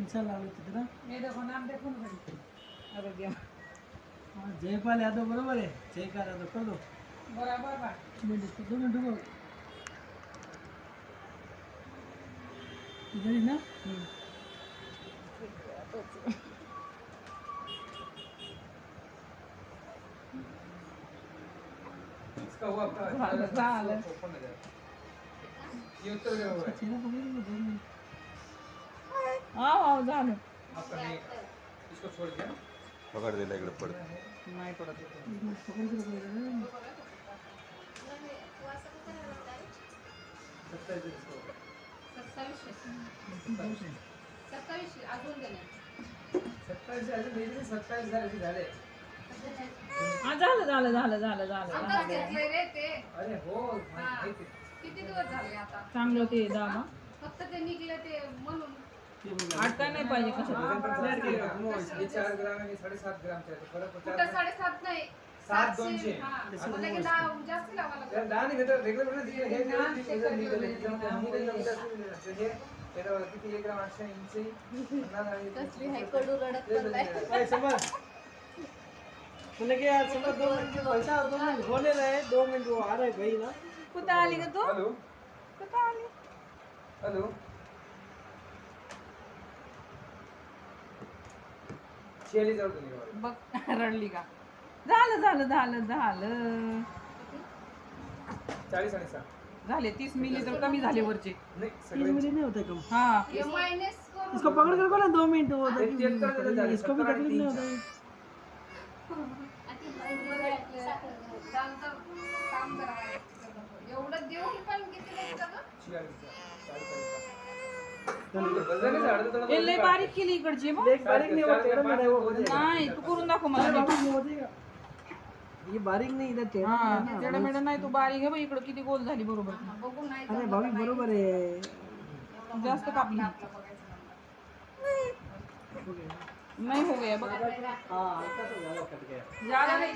निशान लावले तिथे ना. ये देखो नाम देखो ना भाई आरोग्य हाँ, जयपाल यादव बरोबर आहे. जयकार यादव कर दो. बराबर बा मिनिट 2 मिनिट रुको. इधर ही ना. इसका हुआ आपका झालं. ओपन हो जाएगा ये उत्तर गया हुआ है चेहरा पकड़ लो 2 मिनिट. हा झालं आपका नहीं इसको छोड़ दिया पकड दिला इकडे पड नाही पडत एक मिनिट पकड़ के रखो. 27 दिन इसको 27 अजून देणे 27 अजून भेटले 27 झाले हा झालं झालं झालं झालं झालं आताच घेतलंय रे ते अरे हो हा. माहिती किती दिवस झाले आता चांगलं ते दामा फक्त ते निघले ते म्हणून अडकाय नाही पाहिजे ये 4 ग्राम है ये 7.5 ग्राम का है तो फर्क कुठं होता है 7.5 नाही 7.2 हा. आता लगे 10 जास्त लावायला लागलं. यार दान घेतो रेग्युलर ना दिए हे निघाले हम हे तेरा किती 1 ग्राम 800 इंची कसली हाय कडू रडत पडलाय. ए समझ. बोले कि यार समझ 2 मिनट के पैसा 2 मिनट होने रहे 2 मिनट वो आ रहे भाई ना. कुठं आली का तू हेलो कुठं आली हेलो शेली जाऊ तुम्ही बघ रडली का झालं झालं झालं झालं 40 आणि 7 झाले 30 मिली तर कमी झाले वरचे नाही 30 सगळे मिनट नहीं होता कम. हा हे मायनस करून इसको पकड़ के रखो ना 2 मिनट वो एक 73 मिनट झाले, इसको भी 70 तकलीफ नहीं होता है. दानचं काम करावं. एवढं देऊन पण किती द्यायचं गं? 40 हे लय बारीक केली इकडची मग देख बारीक नहीं वो टेढ़ा मेढ़ा वो हो जाएगा. नाही तू करून दाखव मला नीट. बारीक नहीं हो जाएगा. ये बारीक नहीं इधर टेढ़ा हा है ना. तेवढं मेढं नाही तू बारीक आहे बघ इकडं किती गोल झाली बरोबर बघू नाही अरे जमलं भाभी तर नाही. बरोबर है. जास्त कापली आपलं बघायचं नंतर. नाही हो गया बघ हाँ हल्का सा ज्यादा कट गया. ज्यादा नहीं